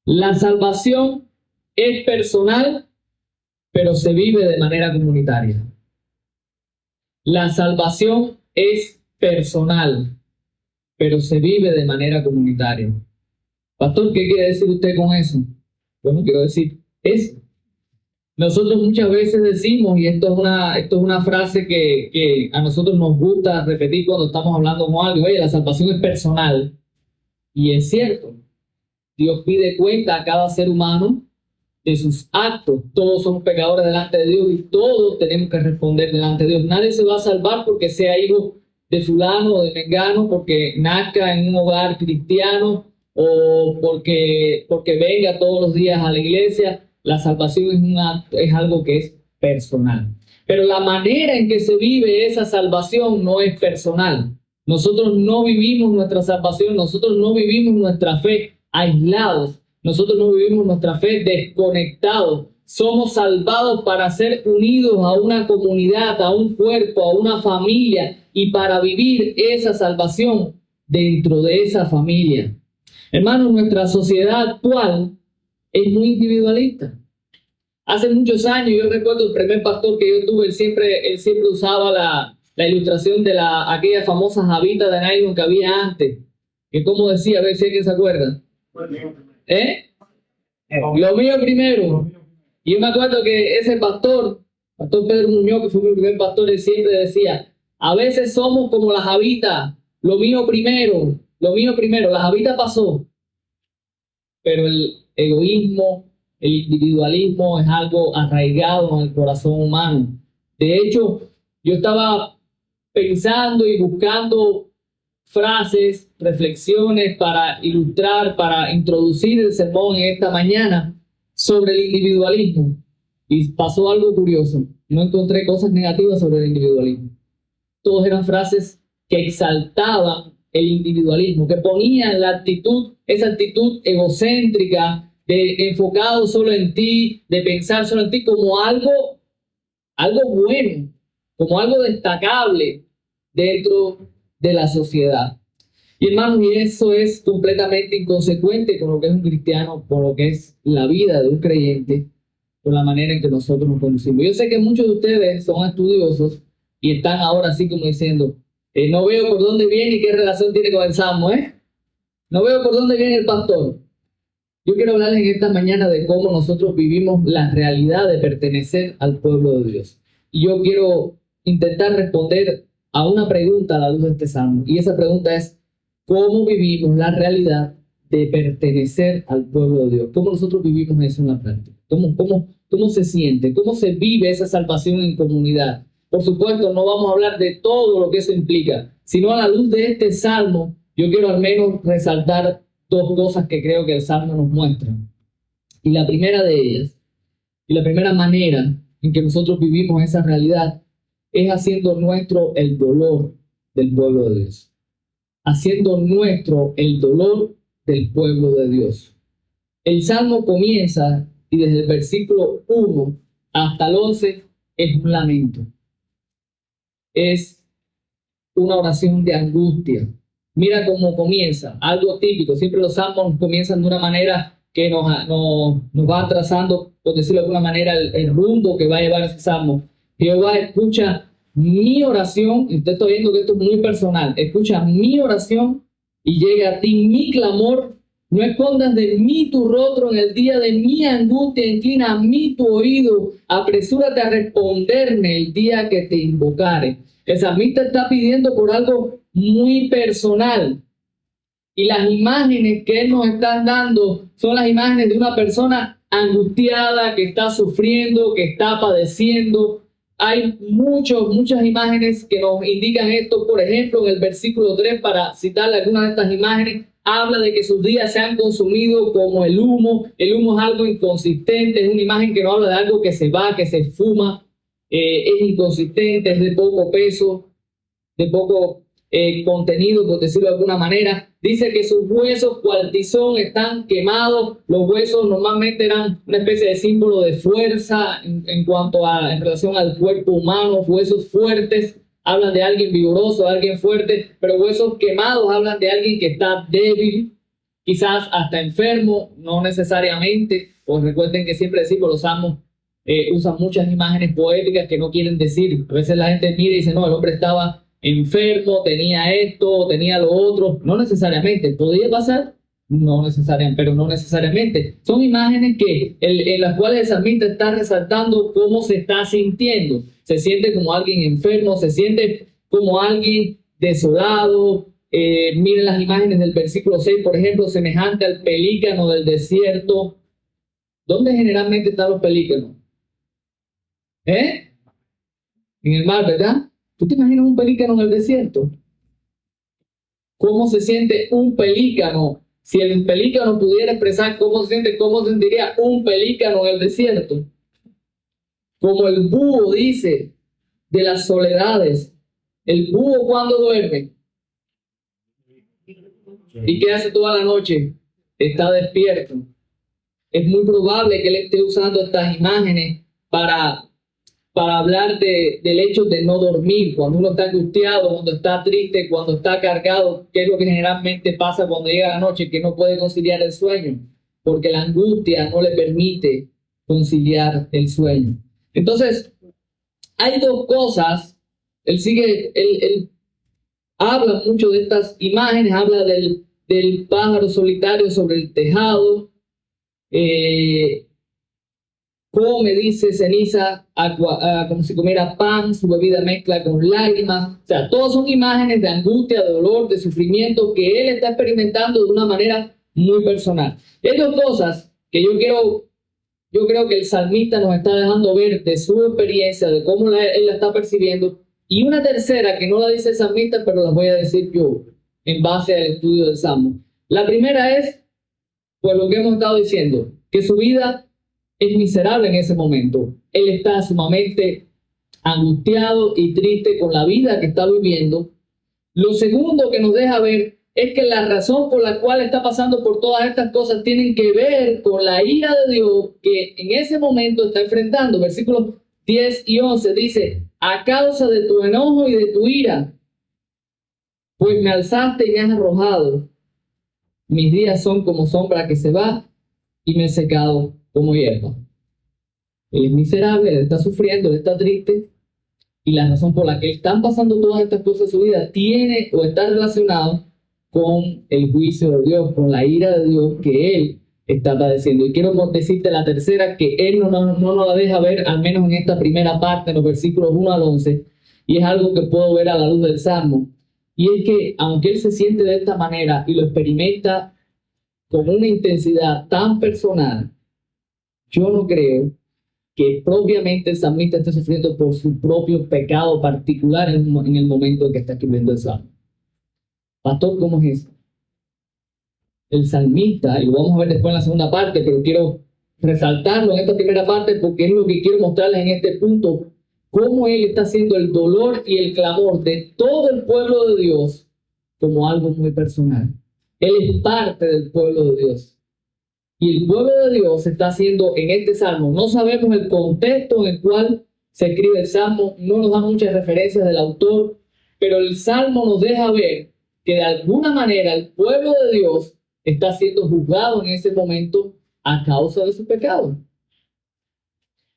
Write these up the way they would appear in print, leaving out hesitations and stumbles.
La salvación es personal, pero se vive de manera comunitaria. La salvación es personal, pero se vive de manera comunitaria. Pastor, ¿qué quiere decir usted con eso? Bueno, quiero decir eso. Nosotros muchas veces decimos, y esto es una frase que a nosotros nos gusta repetir cuando estamos hablando con algo, oye, la salvación es personal. Y es cierto, Dios pide cuenta a cada ser humano de sus actos. Todos somos pecadores delante de Dios y todos tenemos que responder delante de Dios. Nadie se va a salvar porque sea hijo de fulano o de mengano, porque nazca en un hogar cristiano o porque venga todos los días a la iglesia. La salvación es algo que es personal. Pero la manera en que se vive esa salvación no es personal. Nosotros no vivimos nuestra salvación, nosotros no vivimos nuestra fe aislados. Nosotros no vivimos nuestra fe desconectados. Somos salvados para ser unidos a una comunidad, a un cuerpo, a una familia y para vivir esa salvación dentro de esa familia. Hermanos, nuestra sociedad actual es muy individualista. Hace muchos años, yo recuerdo el primer pastor que yo tuve, él siempre usaba la ilustración de aquella famosa jabita de nylon que había antes. Que como decía, a ver si alguien se acuerda. Lo mío primero. Y yo me acuerdo que ese pastor Pedro Muñoz, que fue mi primer pastor, él siempre decía, a veces somos como la jabita, lo mío primero, la jabita pasó. Pero el egoísmo, el individualismo es algo arraigado en el corazón humano. De hecho, yo estaba pensando y buscando frases, reflexiones para ilustrar, para introducir el sermón en esta mañana sobre el individualismo. Y pasó algo curioso. No encontré cosas negativas sobre el individualismo. Todas eran frases que exaltaban el individualismo, que ponían esa actitud egocéntrica, de enfocado solo en ti, de pensar solo en ti como algo bueno, como algo destacable dentro de la sociedad. Y hermanos, y eso es completamente inconsecuente con lo que es un cristiano, con lo que es la vida de un creyente, con la manera en que nosotros nos conocimos. Yo sé que muchos de ustedes son estudiosos y están ahora así como diciendo, no veo por dónde viene y qué relación tiene con el Salmo, no veo por dónde viene el pastor. Yo quiero hablarles en esta mañana de cómo nosotros vivimos la realidad de pertenecer al pueblo de Dios. Y yo quiero intentar responder a una pregunta a la luz de este Salmo. Y esa pregunta es, ¿cómo vivimos la realidad de pertenecer al pueblo de Dios? ¿Cómo nosotros vivimos eso en la práctica? ¿Cómo se siente? ¿Cómo se vive esa salvación en comunidad? Por supuesto, no vamos a hablar de todo lo que eso implica, sino a la luz de este Salmo, yo quiero al menos resaltar dos cosas que creo que el Salmo nos muestra. Y la primera de ellas, y la primera manera en que nosotros vivimos esa realidad, es haciendo nuestro el dolor del pueblo de Dios. Haciendo nuestro el dolor del pueblo de Dios. El Salmo comienza, y desde el versículo 1 hasta el 11, es un lamento. Es una oración de angustia. Mira cómo comienza, algo típico. Siempre los salmos comienzan de una manera que nos va trazando, por decirlo de alguna manera, el rumbo que va a llevar ese salmo. Jehová, escucha mi oración, y usted está viendo que esto es muy personal, escucha mi oración y llega a ti mi clamor. No escondas de mí tu rostro en el día de mi angustia, inclina a mí tu oído, apresúrate a responderme el día que te invocare. El salmista está pidiendo por algo muy personal. Y las imágenes que él nos está dando son las imágenes de una persona angustiada, que está sufriendo, que está padeciendo. Hay muchas imágenes que nos indican esto. Por ejemplo, en el versículo 3, para citarle algunas de estas imágenes, habla de que sus días se han consumido como el humo. El humo es algo inconsistente, es una imagen que no habla de algo que se va, que se esfuma. Es inconsistente, es de poco peso, de poco contenido, por decirlo de alguna manera. Dice que sus huesos, cual tizón, están quemados. Los huesos normalmente eran una especie de símbolo de fuerza en relación al cuerpo humano. Huesos fuertes hablan de alguien vigoroso, de alguien fuerte, pero huesos quemados hablan de alguien que está débil. quizás hasta enfermo, no necesariamente, pues recuerden que siempre decimos los salmos usan muchas imágenes poéticas que no quieren decir. A veces la gente mira y dice, no, el hombre estaba enfermo, tenía esto, tenía lo otro. No necesariamente, ¿podría pasar? No necesariamente, pero no necesariamente. Son imágenes en las cuales el salmista está resaltando cómo se está sintiendo. Se siente como alguien enfermo, se siente como alguien desolado. Miren las imágenes del versículo 6, por ejemplo, semejante al pelícano del desierto. ¿Dónde generalmente están los pelícanos? En el mar, ¿verdad? ¿Tú te imaginas un pelícano en el desierto? ¿Cómo se siente un pelícano? Si el pelícano pudiera expresar cómo se siente, ¿cómo sentiría un pelícano en el desierto? Como el búho dice de las soledades. El búho cuando duerme. ¿Y qué hace toda la noche? Está despierto. Es muy probable que él esté usando estas imágenes para hablar del hecho de no dormir, cuando uno está angustiado, cuando está triste, cuando está cargado, que es lo que generalmente pasa cuando llega la noche, que no puede conciliar el sueño, porque la angustia no le permite conciliar el sueño. Entonces, hay dos cosas. Él habla mucho de estas imágenes, habla del pájaro solitario sobre el tejado, come, dice, ceniza, como si comiera pan, su bebida mezcla con lágrimas. O sea, todas son imágenes de angustia, de dolor, de sufrimiento que él está experimentando de una manera muy personal. Hay dos cosas que yo creo que el salmista nos está dejando ver de su experiencia, de cómo él la está percibiendo, y una tercera que no la dice el salmista, pero la voy a decir yo, en base al estudio del Salmo. La primera es, pues lo que hemos estado diciendo, que su vida es miserable en ese momento. Él está sumamente angustiado y triste con la vida que está viviendo. Lo segundo que nos deja ver es que la razón por la cual está pasando por todas estas cosas tienen que ver con la ira de Dios que en ese momento está enfrentando. Versículos 10 y 11 dice, a causa de tu enojo y de tu ira, pues me alzaste y me has arrojado. Mis días son como sombra que se va y me he secado como hierba. Él es miserable, él está sufriendo, él está triste, y la razón por la que están pasando todas estas cosas en su vida tiene o está relacionado con el juicio de Dios, con la ira de Dios que él está padeciendo. Y quiero decirte la tercera, que él no nos la deja ver, al menos en esta primera parte, en los versículos 1 al 11, y es algo que puedo ver a la luz del Salmo, y es que aunque él se siente de esta manera y lo experimenta con una intensidad tan personal, yo no creo que propiamente el salmista esté sufriendo por su propio pecado particular en el momento en que está escribiendo el Salmo. Pastor, ¿cómo es eso? El salmista, y lo vamos a ver después en la segunda parte, pero quiero resaltarlo en esta primera parte porque es lo que quiero mostrarles en este punto, cómo él está haciendo el dolor y el clamor de todo el pueblo de Dios como algo muy personal. Él es parte del pueblo de Dios. Y el pueblo de Dios está haciendo en este salmo, no sabemos el contexto en el cual se escribe el salmo, no nos da muchas referencias del autor, pero el salmo nos deja ver que de alguna manera el pueblo de Dios está siendo juzgado en ese momento a causa de su pecado.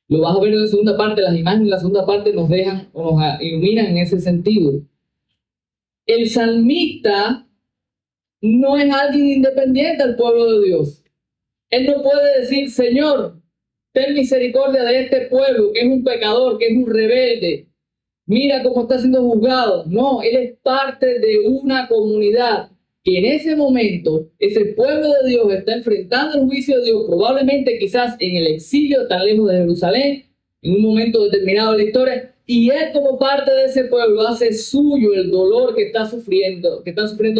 Lo vas a ver en la segunda parte, las imágenes en la segunda parte nos dejan o nos iluminan en ese sentido. El salmista no es alguien independiente al pueblo de Dios. Él no puede decir, Señor, ten misericordia de este pueblo, que es un pecador, que es un rebelde. Mira cómo está siendo juzgado. No, él es parte de una comunidad que en ese momento, ese pueblo de Dios está enfrentando el juicio de Dios, probablemente quizás en el exilio tan lejos de Jerusalén, en un momento determinado de la historia, y él como parte de ese pueblo hace suyo el dolor que están sufriendo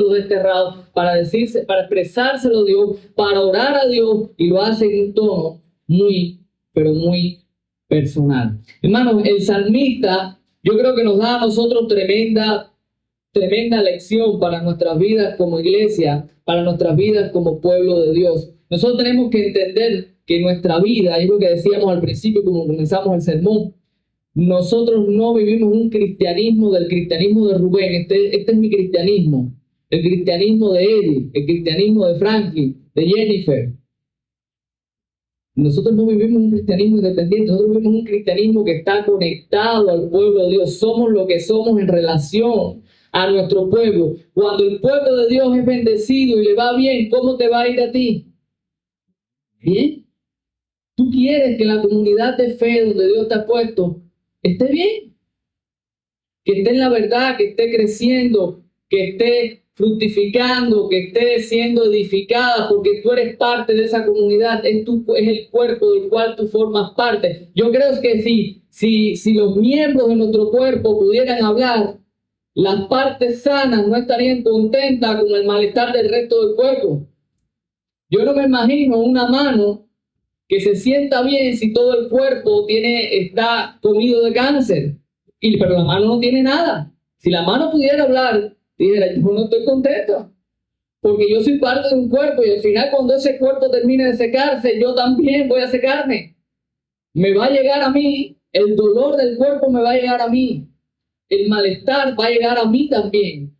los desterrados para decirse, para expresárselo a Dios, para orar a Dios, y lo hace en un tono muy, pero muy personal. Hermanos, el salmista yo creo que nos da a nosotros tremenda lección para nuestras vidas como iglesia, para nuestras vidas como pueblo de Dios. Nosotros tenemos que entender que nuestra vida, es lo que decíamos al principio como comenzamos el sermón, nosotros no vivimos un cristianismo del cristianismo de Rubén. Este es mi cristianismo. el cristianismo de Eddie, el cristianismo de Franklin, de Jennifer. Nosotros no vivimos un cristianismo independiente, nosotros vivimos un cristianismo que está conectado al pueblo de Dios. Somos lo que somos en relación a nuestro pueblo. Cuando el pueblo de Dios es bendecido y le va bien, ¿cómo te va a ir a ti? Bien. Tú quieres que la comunidad de fe donde Dios te ha puesto esté bien, que esté en la verdad, que esté creciendo, que esté fructificando, que esté siendo edificada, porque tú eres parte de esa comunidad, es el cuerpo del cual tú formas parte. Yo creo que si los miembros de nuestro cuerpo pudieran hablar, las partes sanas no estarían contentas con el malestar del resto del cuerpo. Yo no me imagino una mano que se sienta bien si todo el cuerpo está comido de cáncer, pero la mano no tiene nada. Si la mano pudiera hablar, dijera, yo no estoy contento, porque yo soy parte de un cuerpo y al final cuando ese cuerpo termine de secarse, yo también voy a secarme. Me va a llegar a mí, el dolor del cuerpo me va a llegar a mí, el malestar va a llegar a mí también.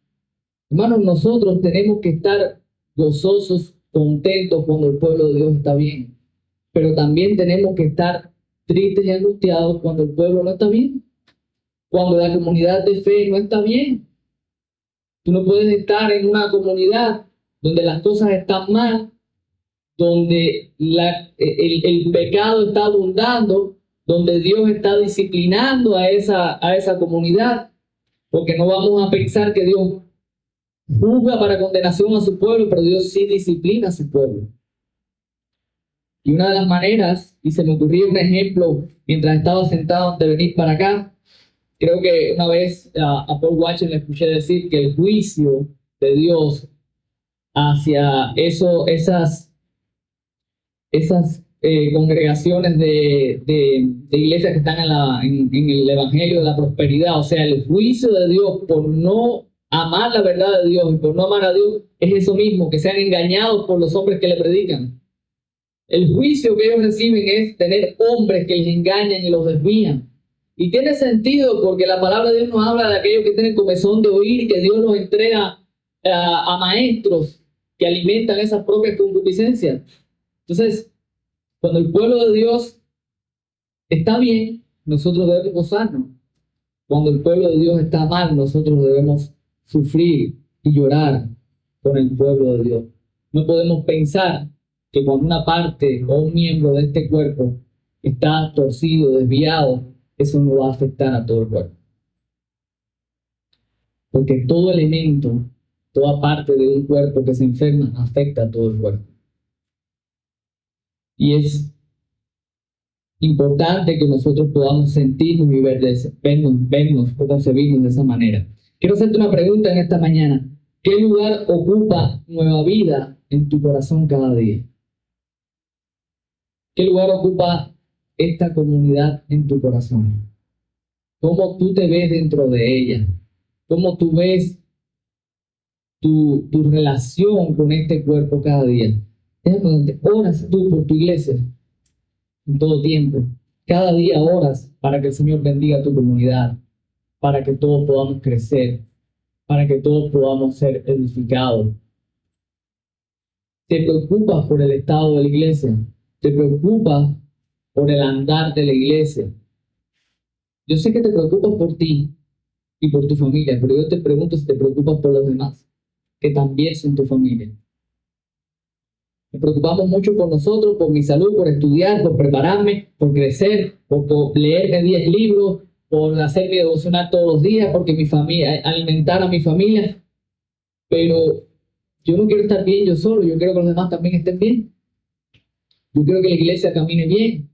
Hermanos, nosotros tenemos que estar gozosos, contentos cuando el pueblo de Dios está bien, pero también tenemos que estar tristes y angustiados cuando el pueblo no está bien, cuando la comunidad de fe no está bien. Tú no puedes estar en una comunidad donde las cosas están mal, donde el pecado está abundando, donde Dios está disciplinando a esa comunidad, porque no vamos a pensar que Dios juzga para condenación a su pueblo, pero Dios sí disciplina a su pueblo. Y una de las maneras, y se me ocurrió un ejemplo mientras estaba sentado antes de venir para acá, creo que una vez a Paul Watson le escuché decir que el juicio de Dios hacia esas congregaciones de iglesias que están en el evangelio de la prosperidad, o sea, el juicio de Dios por no amar la verdad de Dios y por no amar a Dios es eso mismo, que sean engañados por los hombres que le predican. El juicio que ellos reciben es tener hombres que les engañan y los desvían. Y tiene sentido porque la palabra de Dios nos habla de aquellos que tienen comezón de oír, que Dios los entrega a maestros que alimentan esas propias concupiscencias. Entonces, cuando el pueblo de Dios está bien, nosotros debemos gozarnos. Cuando el pueblo de Dios está mal, nosotros debemos sufrir y llorar con el pueblo de Dios. No podemos pensar que cuando una parte o un miembro de este cuerpo está torcido, desviado, eso no va a afectar a todo el cuerpo. Porque todo elemento, toda parte de un cuerpo que se enferma, afecta a todo el cuerpo. Y es importante que nosotros podamos sentirnos y vernos o concebirnos de esa manera. Quiero hacerte una pregunta en esta mañana. ¿Qué lugar ocupa Nueva Vida en tu corazón cada día? ¿Qué lugar ocupa esta comunidad en tu corazón? ¿Cómo tú te ves dentro de ella? ¿Cómo tú ves tu relación con este cuerpo cada día? Oras tú por tu iglesia en todo tiempo. Cada día oras para que el Señor bendiga tu comunidad, para que todos podamos crecer, para que todos podamos ser edificados. ¿Te preocupas por el estado de la iglesia? ¿Te preocupas por el andar de la iglesia? Yo sé que te preocupas por ti y por tu familia, pero yo te pregunto si te preocupas por los demás, que también son tu familia. Nos preocupamos mucho por nosotros, por mi salud, por estudiar, por prepararme, por crecer, por leerme 10 libros, por hacer mi devocional todos los días, porque mi familia, alimentar a mi familia. Pero yo no quiero estar bien yo solo, yo quiero que los demás también estén bien. Yo quiero que la iglesia camine bien.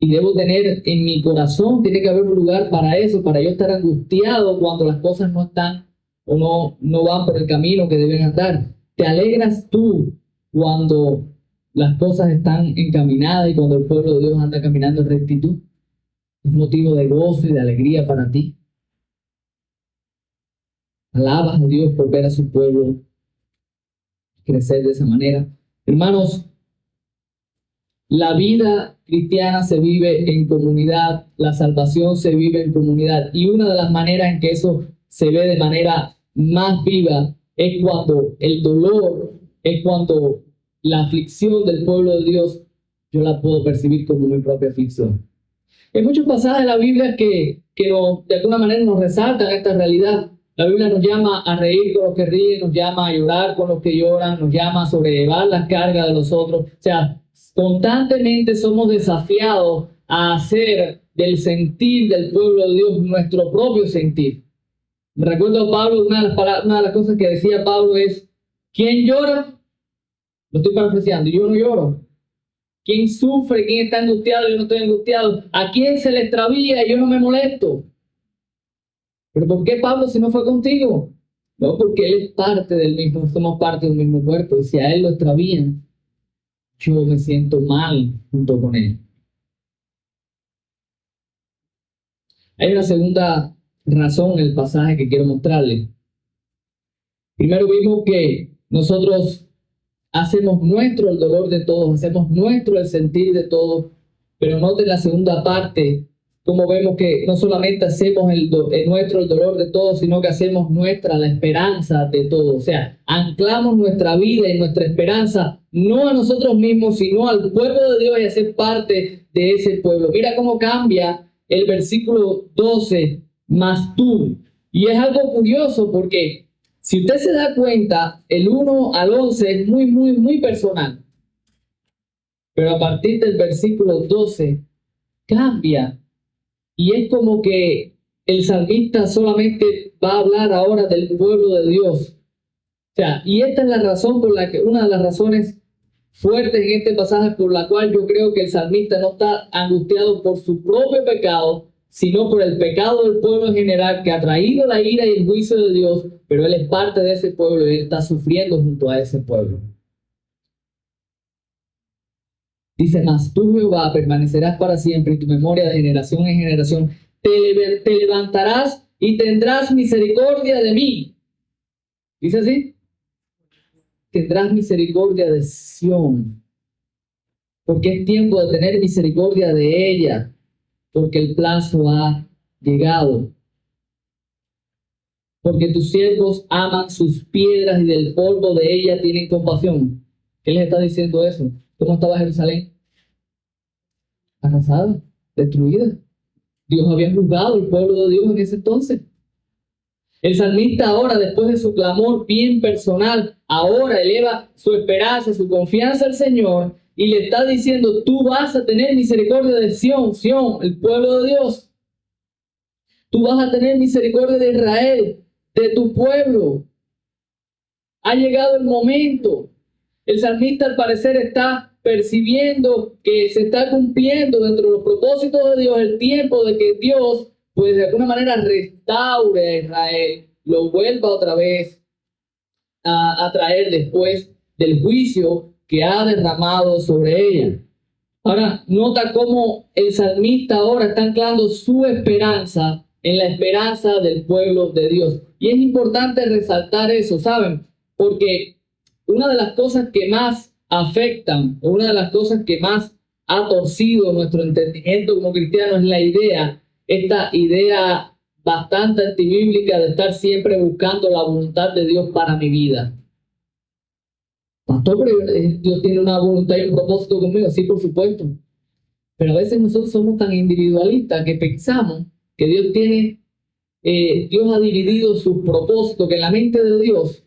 Y debo tener en mi corazón, tiene que haber un lugar para eso, para yo estar angustiado cuando las cosas no están o no van por el camino que deben andar. ¿Te alegras tú cuando las cosas están encaminadas y cuando el pueblo de Dios anda caminando en rectitud? ¿Es motivo de gozo y de alegría para ti? ¿Alabas a Dios por ver a su pueblo crecer de esa manera? Hermanos, la vida cristiana se vive en comunidad, la salvación se vive en comunidad, y una de las maneras en que eso se ve de manera más viva es cuando el dolor, es cuando la aflicción del pueblo de Dios, yo la puedo percibir como mi propia aflicción. Hay muchos pasajes de la Biblia que de alguna manera nos resaltan esta realidad. La Biblia nos llama a reír con los que ríen, nos llama a llorar con los que lloran, nos llama a sobrellevar las cargas de los otros. O sea, constantemente somos desafiados a hacer del sentir del pueblo de Dios nuestro propio sentir. Me recuerdo a Pablo, una de las cosas que decía Pablo es, ¿quién llora? Lo estoy parafraseando, yo no lloro. ¿Quién sufre? ¿Quién está angustiado? Yo no estoy angustiado. ¿A quién se le extravía? Yo no me molesto. ¿Pero por qué, Pablo, si no fue contigo? No, porque él es parte del mismo, somos parte del mismo cuerpo. Y si a él lo extravían, yo me siento mal junto con él. Hay una segunda razón en el pasaje que quiero mostrarles. Primero vimos que nosotros hacemos nuestro el dolor de todos, hacemos nuestro el sentir de todos, pero noten la segunda parte, como vemos que no solamente hacemos nuestro el dolor de todos, sino que hacemos nuestra la esperanza de todos. O sea, anclamos nuestra vida y nuestra esperanza no a nosotros mismos, sino al pueblo de Dios y a ser parte de ese pueblo. Mira cómo cambia el versículo 12, más tú. Y es algo curioso porque si usted se da cuenta, el 1 al 11 es muy personal. Pero a partir del versículo 12 cambia. Y es como que el salmista solamente va a hablar ahora del pueblo de Dios. O sea, y esta es la razón por la que, una de las razones fuertes en este pasaje por la cual yo creo que el salmista no está angustiado por su propio pecado, sino por el pecado del pueblo en general que ha traído la ira y el juicio de Dios, pero él es parte de ese pueblo y él está sufriendo junto a ese pueblo. Dice, mas tú, Jehová, permanecerás para siempre y tu memoria de generación en generación. Te levantarás y tendrás misericordia de mí. ¿Dice así? Tendrás misericordia de Sión, porque es tiempo de tener misericordia de ella, porque el plazo ha llegado. Porque tus siervos aman sus piedras y del polvo de ella tienen compasión. ¿Qué les está diciendo eso? ¿Cómo estaba Jerusalén? Arrasada, destruida. Dios había juzgado el pueblo de Dios en ese entonces. El salmista ahora, después de su clamor bien personal, ahora eleva su esperanza, su confianza al Señor y le está diciendo, tú vas a tener misericordia de Sión, Sión, el pueblo de Dios. Tú vas a tener misericordia de Israel, de tu pueblo. Ha llegado el momento. El salmista al parecer está percibiendo que se está cumpliendo dentro de los propósitos de Dios el tiempo de que Dios, pues de alguna manera restaure a Israel, lo vuelva otra vez a traer después del juicio que ha derramado sobre ella. Ahora, nota cómo el salmista ahora está anclando su esperanza en la esperanza del pueblo de Dios. Y es importante resaltar eso, ¿saben? Porque una de las cosas que más afectan, una de las cosas que más ha torcido nuestro entendimiento como cristianos es la idea, esta idea bastante antibíblica de estar siempre buscando la voluntad de Dios para mi vida. Pastor, pero Dios tiene una voluntad y un propósito conmigo, sí, por supuesto. Pero a veces nosotros somos tan individualistas que pensamos que Dios ha dividido sus propósitos, que en la mente de Dios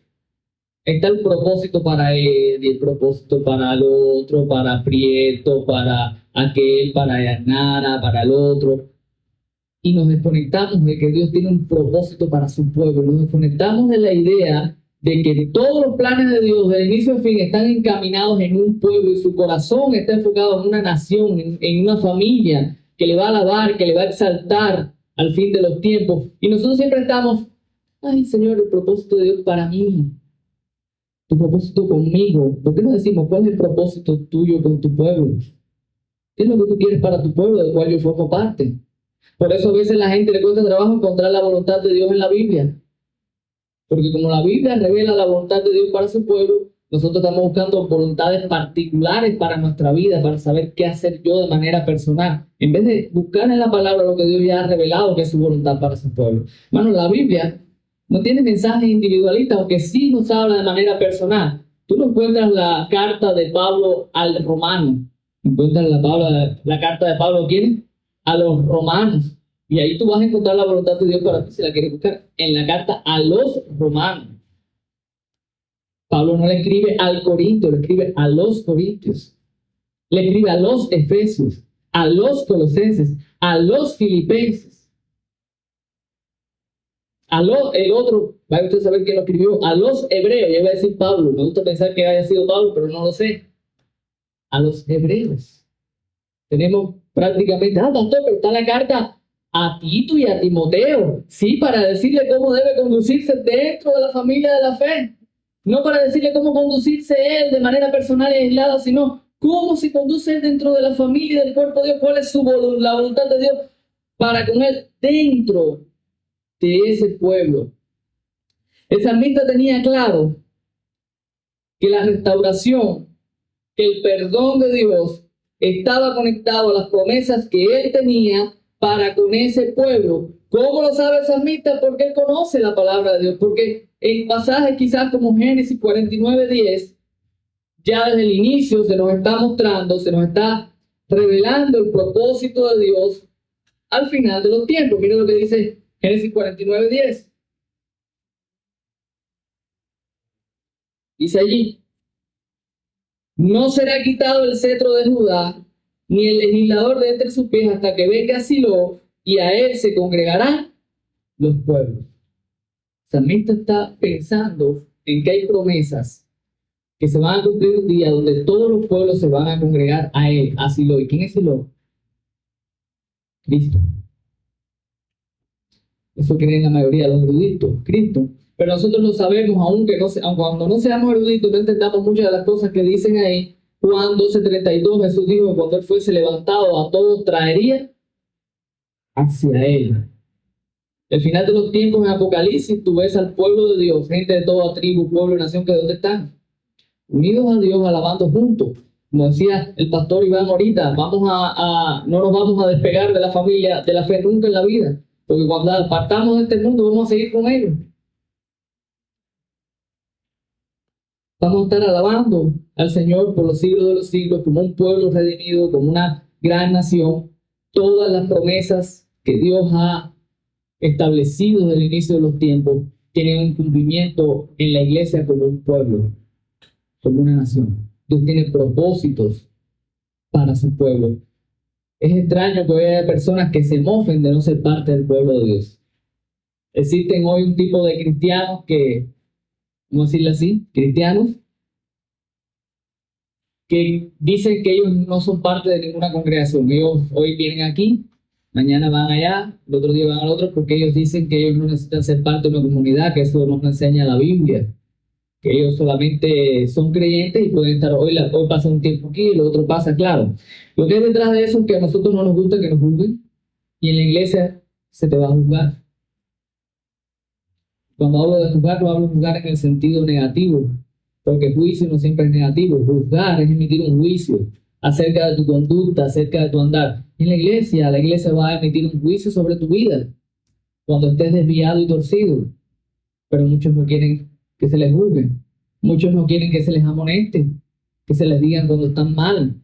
está el propósito para él y el propósito para el otro, para Prieto, para aquel, para Yanara, para el otro. Y nos desconectamos de que Dios tiene un propósito para su pueblo. Nos desconectamos de la idea de que todos los planes de Dios, del inicio a fin, están encaminados en un pueblo y su corazón está enfocado en una nación, en una familia que le va a alabar, que le va a exaltar al fin de los tiempos. Y nosotros siempre estamos, ay Señor, el propósito de Dios para mí, tu propósito conmigo. ¿Por qué no decimos cuál es el propósito tuyo con tu pueblo? ¿Qué es lo que tú quieres para tu pueblo, del cual yo formo parte? Por eso a veces a la gente le cuesta trabajo encontrar la voluntad de Dios en la Biblia. Porque como la Biblia revela la voluntad de Dios para su pueblo, nosotros estamos buscando voluntades particulares para nuestra vida, para saber qué hacer yo de manera personal, en vez de buscar en la palabra lo que Dios ya ha revelado que es su voluntad para su pueblo. Hermano, la Biblia No tiene mensajes individualistas, aunque sí nos habla de manera personal. Tú no encuentras la carta de Pablo al romano. Encuentras la carta de Pablo, ¿a quién? A los romanos. Y ahí tú vas a encontrar la voluntad de Dios para ti si la quieres buscar. En la carta a los romanos. Pablo no le escribe al Corinto, le escribe a los corintios. Le escribe a los efesios, a los colosenses, a los filipenses. El otro, va a usted saber quién lo escribió, a los hebreos. Yo iba a decir Pablo, me gusta pensar que haya sido Pablo, pero no lo sé. A los hebreos. Tenemos prácticamente, pastor, pero está la carta a Tito y a Timoteo. Sí, para decirle cómo debe conducirse dentro de la familia de la fe. No para decirle cómo conducirse él de manera personal y aislada, sino cómo se conduce él dentro de la familia y del cuerpo de Dios, cuál es la voluntad de Dios para con él dentro de ese pueblo. El salmista tenía claro que la restauración, que el perdón de Dios estaba conectado a las promesas que él tenía para con ese pueblo. ¿Cómo lo sabe el salmista? Porque él conoce la palabra de Dios, porque en pasajes quizás como Génesis 49:10, ya desde el inicio se nos está mostrando, se nos está revelando el propósito de Dios al final de los tiempos. Miren lo que dice Génesis 49:10. Dice allí: no será quitado el cetro de Judá, ni el legislador de entre sus pies, hasta que venga Silo, y a él se congregarán los pueblos. El salmista está pensando en que hay promesas que se van a cumplir un día donde todos los pueblos se van a congregar a él, a Silo. ¿Y quién es Silo? Cristo. Eso creen la mayoría de los eruditos, Cristo. Pero nosotros lo sabemos, aunque cuando no seamos eruditos, no entendamos muchas de las cosas que dicen ahí. Juan 12:32, Jesús dijo que cuando él fuese levantado, a todos traería hacia él. El final de los tiempos en Apocalipsis, tú ves al pueblo de Dios, gente de toda tribu, pueblo y nación, que ¿dónde están? Unidos a Dios, alabando juntos. Como decía el pastor Iván ahorita, no nos vamos a despegar de la familia, de la fe nunca en la vida. Porque cuando partamos de este mundo, vamos a seguir con ellos. Vamos a estar alabando al Señor por los siglos de los siglos, como un pueblo redimido, como una gran nación. Todas las promesas que Dios ha establecido desde el inicio de los tiempos tienen un cumplimiento en la iglesia como un pueblo, como una nación. Dios tiene propósitos para su pueblo. Es extraño que haya personas que se mofen de no ser parte del pueblo de Dios. Existen hoy un tipo de cristianos que, ¿cómo decirlo así? Cristianos que dicen que ellos no son parte de ninguna congregación. Ellos hoy vienen aquí, mañana van allá, el otro día van al otro, porque ellos dicen que ellos no necesitan ser parte de una comunidad, que eso nos enseña la Biblia, que ellos solamente son creyentes y pueden estar hoy pasa un tiempo aquí y el otro pasa, claro. Lo que hay detrás de eso es que a nosotros no nos gusta que nos juzguen, y en la iglesia se te va a juzgar. Cuando hablo de juzgar, no hablo de juzgar en el sentido negativo, porque juicio no siempre es negativo. Juzgar es emitir un juicio acerca de tu conducta, acerca de tu andar. En la iglesia va a emitir un juicio sobre tu vida cuando estés desviado y torcido. Pero muchos no quieren que se les juzgue. Muchos no quieren que se les amoneste, que se les digan cuando están mal,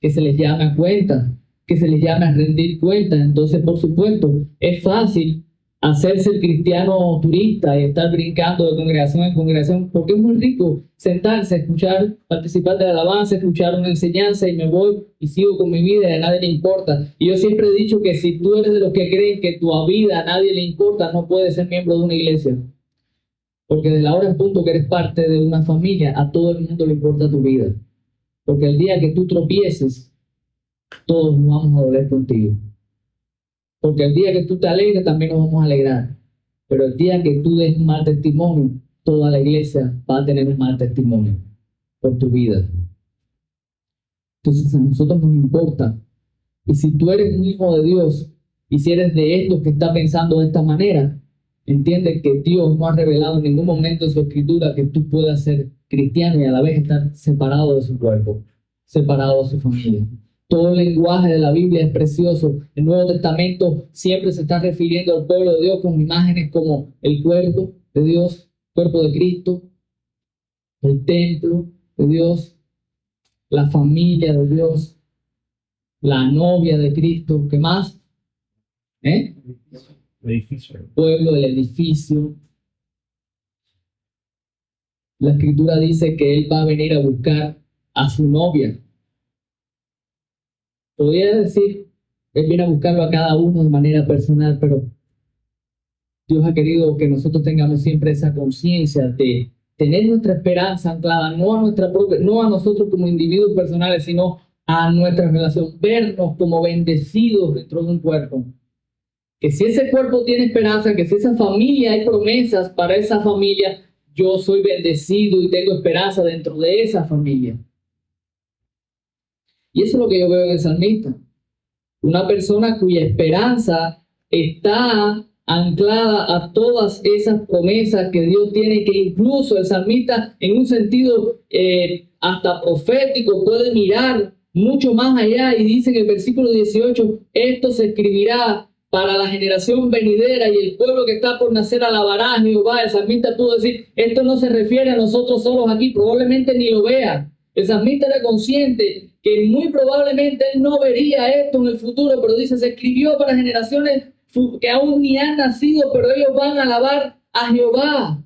que se les llame a cuenta, que se les llame a rendir cuentas. Entonces, por supuesto, es fácil hacerse el cristiano turista y estar brincando de congregación en congregación, porque es muy rico sentarse, escuchar, participar de la alabanza, escuchar una enseñanza y me voy y sigo con mi vida y a nadie le importa. Y yo siempre he dicho que si tú eres de los que creen que tu vida a nadie le importa, no puedes ser miembro de una iglesia. Porque desde la hora en punto que eres parte de una familia, a todo el mundo le importa tu vida. Porque el día que tú tropieces, todos nos vamos a doler contigo. Porque el día que tú te alegres, también nos vamos a alegrar. Pero el día que tú des un mal testimonio, toda la iglesia va a tener un mal testimonio por tu vida. Entonces a nosotros nos importa. Y si tú eres un hijo de Dios, y si eres de estos que está pensando de esta manera, entiende que Dios no ha revelado en ningún momento en su escritura que tú puedas ser cristiano y a la vez estar separado de su cuerpo, separado de su familia. Todo el lenguaje de la Biblia es precioso. El Nuevo Testamento siempre se está refiriendo al pueblo de Dios con imágenes como el cuerpo de Dios, cuerpo de Cristo, el templo de Dios, la familia de Dios, la novia de Cristo. ¿Qué más? El pueblo, el edificio. La Escritura dice que Él va a venir a buscar a su novia. Podría decir, Él viene a buscarlo a cada uno de manera personal, pero Dios ha querido que nosotros tengamos siempre esa conciencia de tener nuestra esperanza anclada, no a nuestra propia, no a nosotros como individuos personales, sino a nuestra relación, vernos como bendecidos dentro de un cuerpo. Que si ese cuerpo tiene esperanza, que si esa familia hay promesas para esa familia, yo soy bendecido y tengo esperanza dentro de esa familia. Y eso es lo que yo veo en el salmista. Una persona cuya esperanza está anclada a todas esas promesas que Dios tiene, que incluso el salmista en un sentido hasta profético puede mirar mucho más allá y dice en el versículo 18, esto se escribirá para la generación venidera y el pueblo que está por nacer alabará a Jehová. El salmista pudo decir, esto no se refiere a nosotros solos aquí, probablemente ni lo vea. El salmista era consciente que muy probablemente él no vería esto en el futuro, pero dice, se escribió para generaciones que aún ni han nacido, pero ellos van a alabar a Jehová.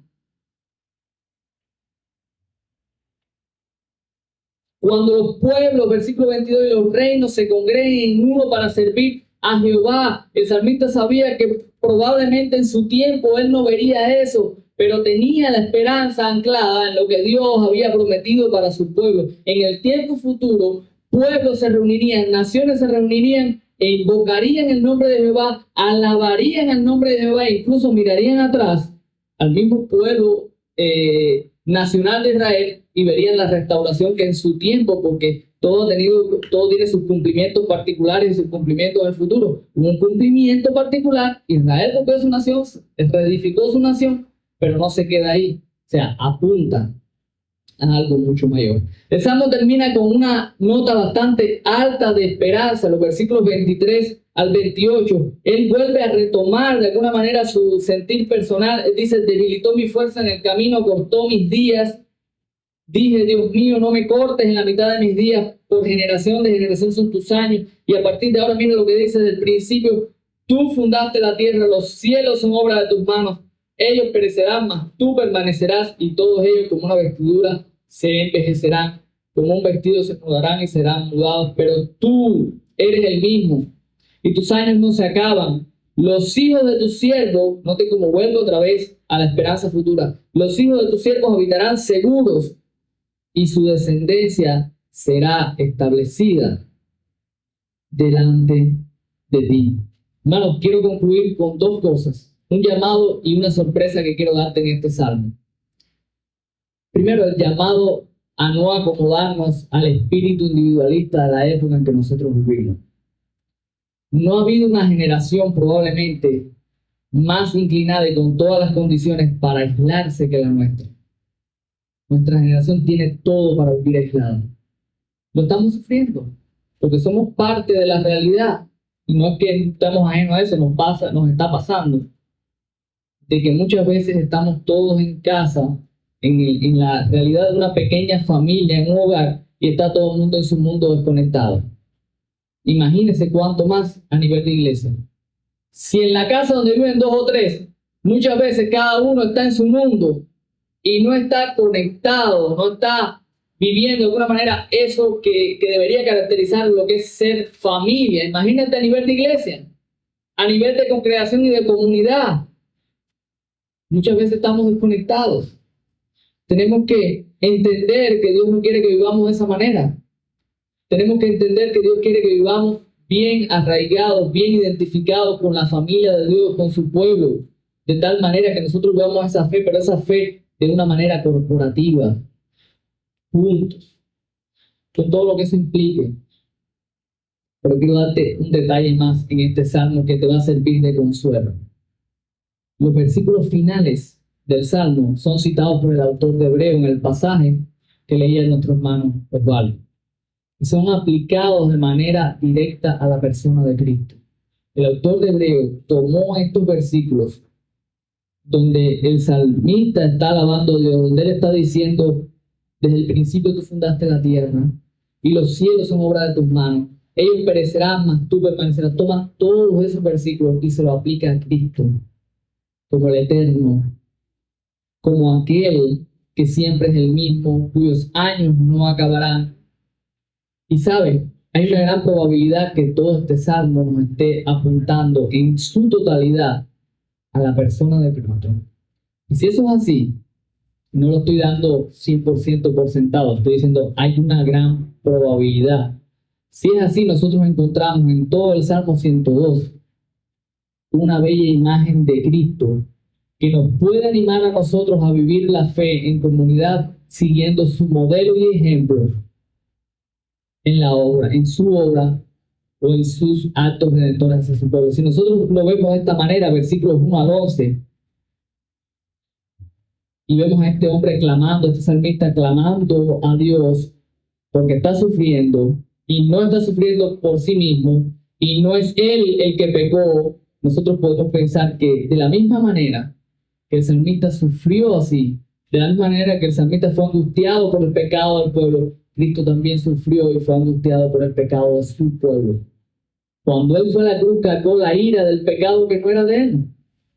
Cuando los pueblos, versículo 22, y los reinos se congreguen en uno para servir a Jehová, el salmista sabía que probablemente en su tiempo él no vería eso, pero tenía la esperanza anclada en lo que Dios había prometido para su pueblo. En el tiempo futuro, pueblos se reunirían, naciones se reunirían e invocarían el nombre de Jehová, alabarían el nombre de Jehová e incluso mirarían atrás al mismo pueblo nacional de Israel y verían la restauración que en su tiempo, porque todo tiene sus cumplimientos particulares y sus cumplimientos en el futuro. Un cumplimiento particular, Israel cumplió su nación, reedificó su nación, pero no se queda ahí, o sea, apunta a algo mucho mayor. El Salmo termina con una nota bastante alta de esperanza, los versículos 23 al 28. Él vuelve a retomar de alguna manera su sentir personal. Él dice, debilitó mi fuerza en el camino, cortó mis días. Dije, Dios mío, no me cortes en la mitad de mis días, por generación de generación son tus años. Y a partir de ahora, mira lo que dice desde el principio, tú fundaste la tierra, los cielos son obra de tus manos. Ellos perecerán, mas tú permanecerás, y todos ellos como una vestidura se envejecerán, como un vestido se mudarán y serán mudados, pero tú eres el mismo, y tus años no se acaban. Los hijos de tus siervos, note cómo vuelvo otra vez a la esperanza futura, los hijos de tus siervos habitarán seguros, y su descendencia será establecida delante de ti. Hermanos, quiero concluir con dos cosas, un llamado y una sorpresa que quiero darte en este salmo. Primero, el llamado a no acomodarnos al espíritu individualista de la época en que nosotros vivimos. No ha habido una generación probablemente más inclinada y con todas las condiciones para aislarse que la nuestra. Nuestra generación tiene todo para vivir aislada. Lo estamos sufriendo, porque somos parte de la realidad. Y no es que estamos ajenos a eso, nos está pasando. De que muchas veces estamos todos en casa, en la realidad de una pequeña familia, en un hogar, y está todo el mundo en su mundo desconectado. Imagínense cuánto más a nivel de iglesia. Si en la casa donde viven 2 o 3, muchas veces cada uno está en su mundo y no está conectado, no está viviendo de alguna manera eso que debería caracterizar lo que es ser familia. Imagínate a nivel de iglesia, a nivel de congregación y de comunidad. Muchas veces estamos desconectados. Tenemos que entender que Dios no quiere que vivamos de esa manera. Tenemos que entender que Dios quiere que vivamos bien arraigados, bien identificados con la familia de Dios, con su pueblo, de tal manera que nosotros veamos esa fe, pero esa fe de una manera corporativa, juntos, con todo lo que eso implique. Pero quiero darte un detalle más en este salmo que te va a servir de consuelo. Los versículos finales del salmo son citados por el autor de Hebreo en el pasaje que leía nuestro hermano Osvaldo. y son aplicados de manera directa a la persona de Cristo. El autor de Hebreo tomó estos versículos donde el salmista está alabando a Dios, donde él está diciendo, desde el principio tú fundaste la tierra y los cielos son obra de tus manos. Ellos perecerán, mas tú permanecerás. Toma todos esos versículos y se los aplica a Cristo, como el eterno, como aquel que siempre es el mismo, cuyos años no acabarán. Y sabe, hay una gran probabilidad que todo este salmo nos esté apuntando en su totalidad a la persona de Cristo. Y si eso es así, no lo estoy dando 100% por sentado, estoy diciendo hay una gran probabilidad. Si es así, nosotros encontramos en todo el Salmo 102 una bella imagen de Cristo que nos puede animar a nosotros a vivir la fe en comunidad siguiendo su modelo y ejemplo en la obra, en su obra o en sus actos redentores hacia su pueblo. Si nosotros lo vemos de esta manera, versículos 1 al 11, y vemos a este hombre clamando, este salmista clamando a Dios porque está sufriendo y no está sufriendo por sí mismo y no es él el que pecó, nosotros podemos pensar que de la misma manera que el salmista sufrió así, de la misma manera que el salmista fue angustiado por el pecado del pueblo, Cristo también sufrió y fue angustiado por el pecado de su pueblo. Cuando él fue a la cruz, cargó la ira del pecado que no era de él.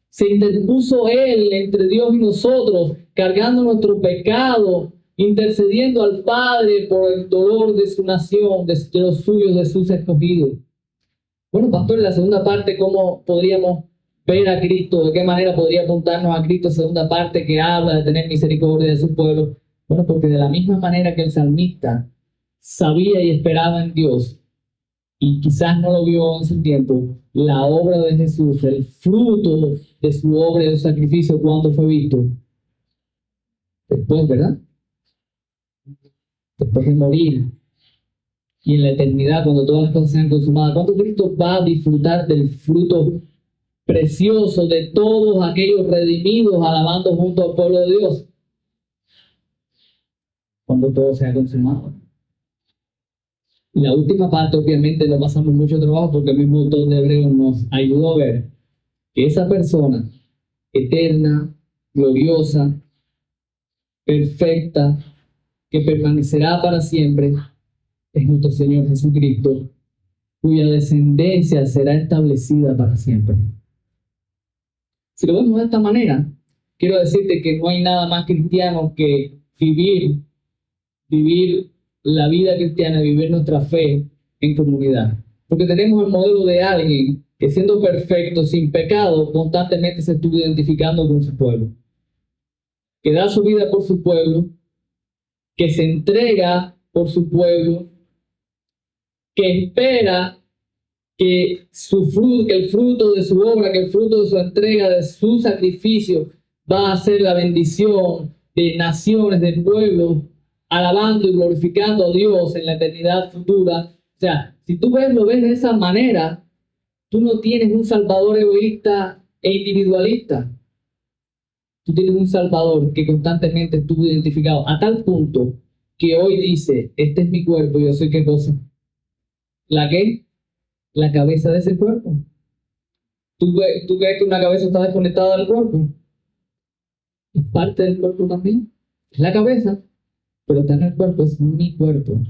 Se interpuso él entre Dios y nosotros, cargando nuestro pecado, intercediendo al Padre por el dolor de su nación, de los suyos, de sus escogidos. Bueno, pastor, en la segunda parte, ¿cómo podríamos ver a Cristo? ¿De qué manera podría apuntarnos a Cristo? Segunda parte que habla de tener misericordia de su pueblo. Bueno, porque de la misma manera que el salmista sabía y esperaba en Dios, y quizás no lo vio en su tiempo, la obra de Jesús, el fruto de su obra y de su sacrificio, cuando fue visto, después, ¿verdad? Después de morir y en la eternidad, cuando todas las cosas sean consumadas, ¿cuánto Cristo va a disfrutar del fruto precioso de todos aquellos redimidos alabando junto al pueblo de Dios? Cuando todo sea consumado. Y la última parte, obviamente, no pasamos mucho trabajo porque el mismo autor de Hebreos nos ayudó a ver que esa persona eterna, gloriosa, perfecta, que permanecerá para siempre, es nuestro Señor Jesucristo, cuya descendencia será establecida para siempre. Si lo vemos de esta manera, quiero decirte que no hay nada más cristiano que vivir la vida cristiana, vivir nuestra fe en comunidad. Porque tenemos el modelo de alguien que siendo perfecto, sin pecado, constantemente se estuvo identificando con su pueblo. Que da su vida por su pueblo, que se entrega por su pueblo, que espera que el fruto de su obra, que el fruto de su entrega, de su sacrificio, va a ser la bendición de naciones, de pueblos, alabando y glorificando a Dios en la eternidad futura. O sea, si tú lo ves de esa manera, tú no tienes un Salvador egoísta e individualista. Tú tienes un Salvador que constantemente estuvo identificado a tal punto que hoy dice, este es mi cuerpo, yo soy qué cosa. ¿La qué? La cabeza de ese cuerpo. ¿Tú crees que una cabeza está desconectada del cuerpo? Es parte del cuerpo también. Es la cabeza, pero está en el cuerpo, es mi cuerpo.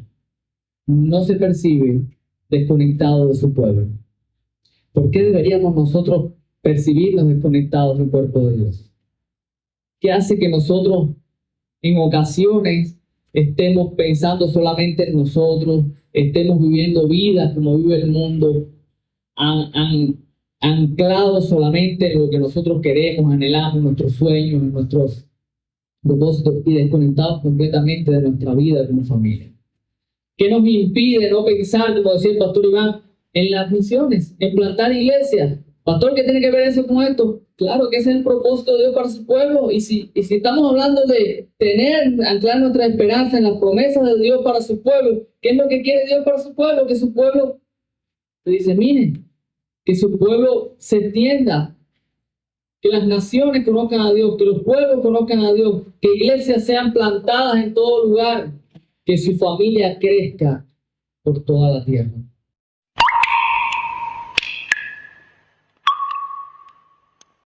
No se percibe desconectado de su pueblo. ¿Por qué deberíamos nosotros percibirnos desconectados del cuerpo de Dios? ¿Qué hace que nosotros en ocasiones estemos pensando solamente en nosotros, estemos viviendo vidas como vive el mundo, anclados solamente en lo que nosotros queremos, anhelamos, en nuestros sueños, en nuestros propósitos y desconectados completamente de nuestra vida como familia? ¿Qué nos impide no pensar, como decía el pastor Iván, en las misiones, en plantar iglesias? Pastor, ¿qué tiene que ver eso con esto? Claro que ese es el propósito de Dios para su pueblo. Y si estamos hablando de anclar nuestra esperanza en las promesas de Dios para su pueblo, ¿qué es lo que quiere Dios para su pueblo? Que su pueblo se disemine, que su pueblo se extienda, que las naciones conozcan a Dios, que los pueblos conozcan a Dios, que iglesias sean plantadas en todo lugar, que su familia crezca por toda la tierra.